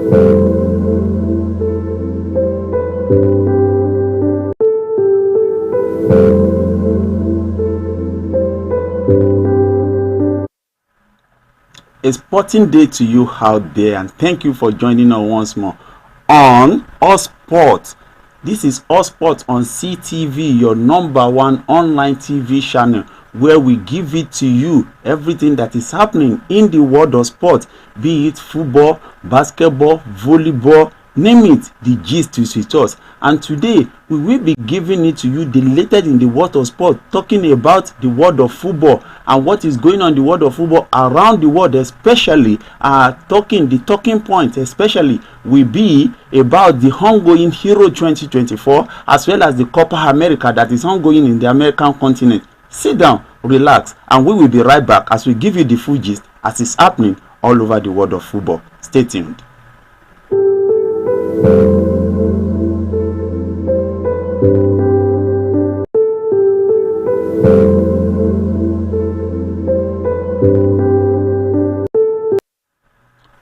A sporting day to you out there, and thank you for joining us once more on All Sports. This is All Sports on CTV, your number one online TV channel, where we give it to you everything that is happening in the world of sport, be it football, basketball, volleyball, name it, the gist is with us. And today we will be giving it to you the latest in the world of sport, talking about the world of football and what is going on in the world of football around the world, especially the talking point especially will be about the ongoing Euro 2024 as well as the Copa America that is ongoing in the American continent. Sit down, relax, and we will be right back as we give you the full gist as it's happening all over the world of football. Stay tuned.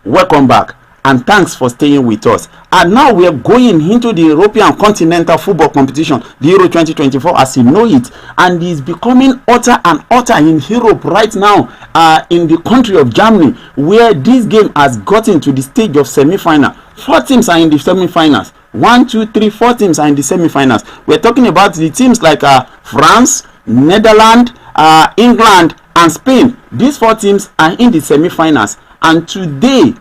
Welcome back, and thanks for staying with us. And now we are going into the European Continental Football Competition, the Euro 2024 as you know it, and is becoming hotter and hotter in Europe right now, in the country of Germany, where this game has gotten to the stage of semi-final. 4 teams are in the semi-finals. 1, 2, 3, 4 teams are in the semi-finals. We're talking about the teams like France, Netherlands, England, and Spain. These 4 teams are in the semi-finals. And today,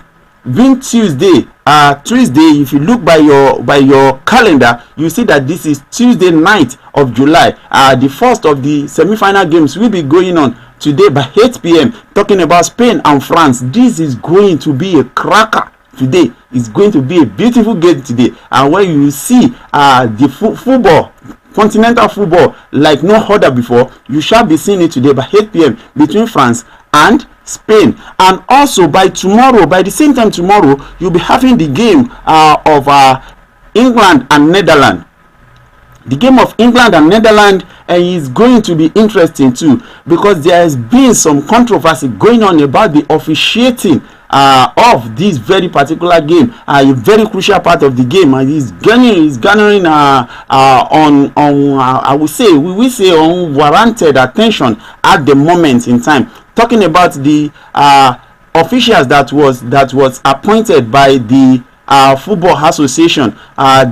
being Tuesday, if you look by your calendar, you see that this is Tuesday night of July. The first of the semi-final games will be going on today by 8 p.m. talking about Spain and France. This is going to be a cracker today. It's going to be a beautiful game today, and where you see the football, continental football, like no other before. You shall be seeing it today by 8 p.m. between France and Spain. And also by tomorrow, by the same time tomorrow, you'll be having the game of England and Netherlands. The game of England and Netherlands is going to be interesting too, because there has been some controversy going on about the officiating of this very particular game, a very crucial part of the game, and is garnering I would say, we will say, unwarranted attention at the moment in time. Talking about the officials that was appointed by the Football Association.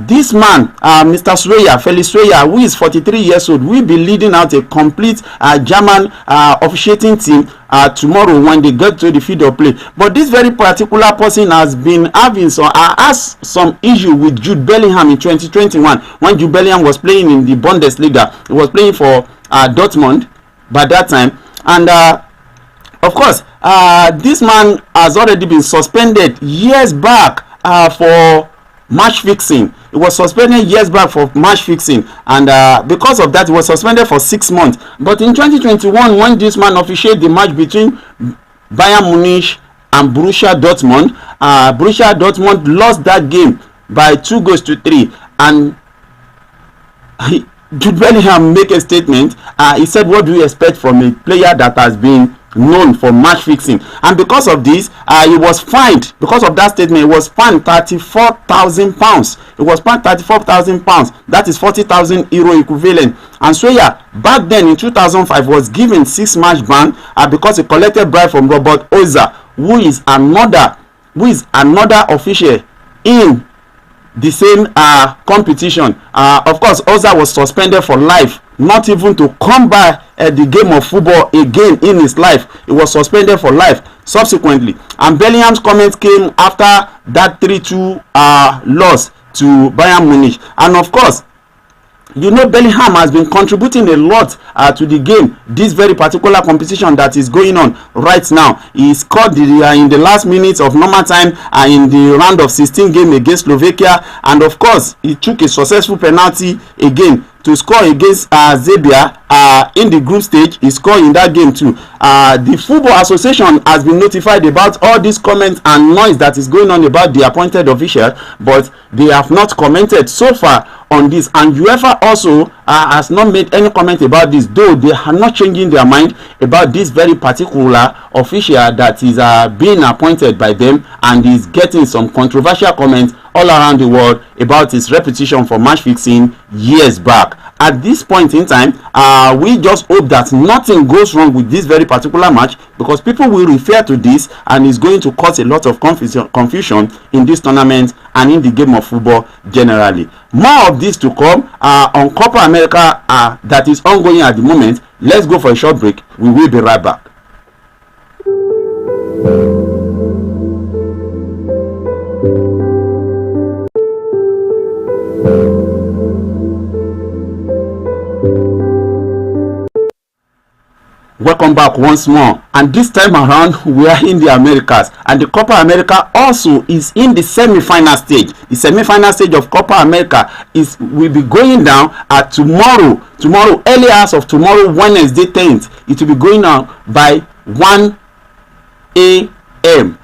This man, Mr. Felix Sreya, who is 43 years old, will be leading out a complete German officiating team tomorrow when they get to the field of play. But this very particular person has been having some issue with Jude Bellingham in 2021 when Jude Bellingham was playing in the Bundesliga. He was playing for Dortmund by that time, and of course, this man has already been suspended years back for match fixing. He was suspended years back for match fixing, and because of that, he was suspended for 6 months. But in 2021, when this man officiated the match between Bayern Munich and Borussia Dortmund, Borussia Dortmund lost that game by 2-3, and Jude Bellingham make a statement. He said, "What do you expect from a player that has been known for match fixing?" And because of this, he was fined. Because of that statement, he was fined £34,000. It was fined £34,000. That is 40,000 euro equivalent. And Sreya, back then in 2005, was given 6-match ban because he collected bribe from Robert Oza, who is another official in the same competition. Of course, Oza was suspended for life, not even to come by the game of football again in his life. He was suspended for life subsequently. And Bellingham's comments came after that 3-2 loss to Bayern Munich. And of course, you know, Bellingham has been contributing a lot to the game, this very particular competition that is going on right now. He scored in the last minutes of normal time in the round of 16 game against Slovakia, and of course he took a successful penalty again to score against Zambia in the group stage. He scored in that game too. The Football Association has been notified about all these comments and noise that is going on about the appointed official, but they have not commented so far on this, and UEFA also has not made any comment about this, though they are not changing their mind about this very particular official that is being appointed by them and is getting some controversial comments all around the world about his reputation for match fixing years back. At this point in time, we just hope that nothing goes wrong with this very particular match, because people will refer to this and it's going to cause a lot of confusion in this tournament and in the game of football generally. More of this to come on Copa America that is ongoing at the moment. Let's go for a short break. We will be right back. Welcome back once more, and this time around we are in the Americas, and the Copa America also is in the semi-final stage. The semi-final stage of Copa America will be going down at tomorrow early hours of tomorrow, Wednesday 10th. It will be going on by 1 a.m.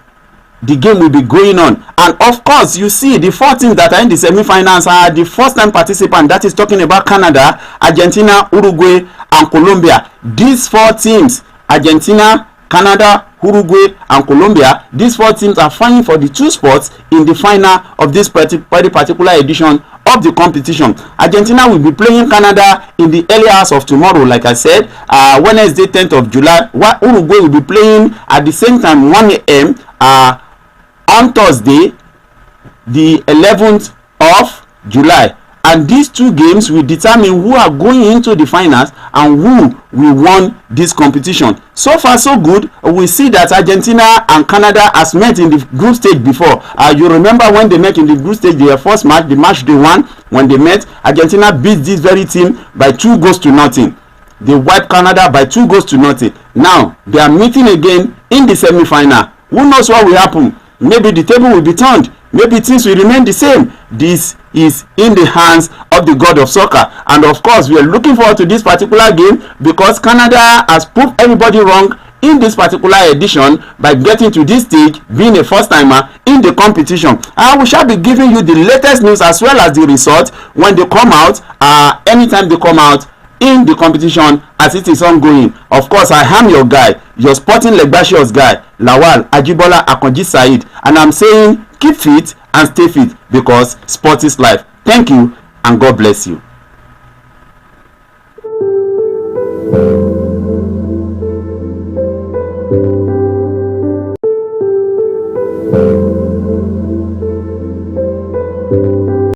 The game will be going on, and of course you see the 4 teams that are in the semi-finals are the first time participant, that is talking about Canada, Argentina, Uruguay and Colombia. These 4 teams, Argentina, Canada, Uruguay and Colombia, these 4 teams are fighting for the 2 spots in the final of this very particular edition of the competition. Argentina will be playing Canada in the early hours of tomorrow, like I said, Wednesday 10th of July, while Uruguay will be playing at the same time 1 a.m. On Thursday the 11th of July. And these 2 games will determine who are going into the finals and who will won this competition. So far so good. We see that Argentina and Canada has met in the group stage before. You remember when they met in the group stage, their first match, the match they won, when they met, Argentina beat this very team by 2-0. They wiped Canada by 2-0. Now they are meeting again in the semi-final. Who knows what will happen? Maybe the table will be turned. Maybe things will remain the same. This is in the hands of the god of soccer, and of course we are looking forward to this particular game because Canada has proved everybody wrong in this particular edition by getting to this stage, being a first timer in the competition. We shall be giving you the latest news as well as the result when they come out, anytime they come out in the competition as it is ongoing. Of course, I am your guy, your Sporting Legbatious guy, Lawal Ajibola Akonji Said, and I'm saying keep fit and stay fit because sport is life. Thank you and God bless you.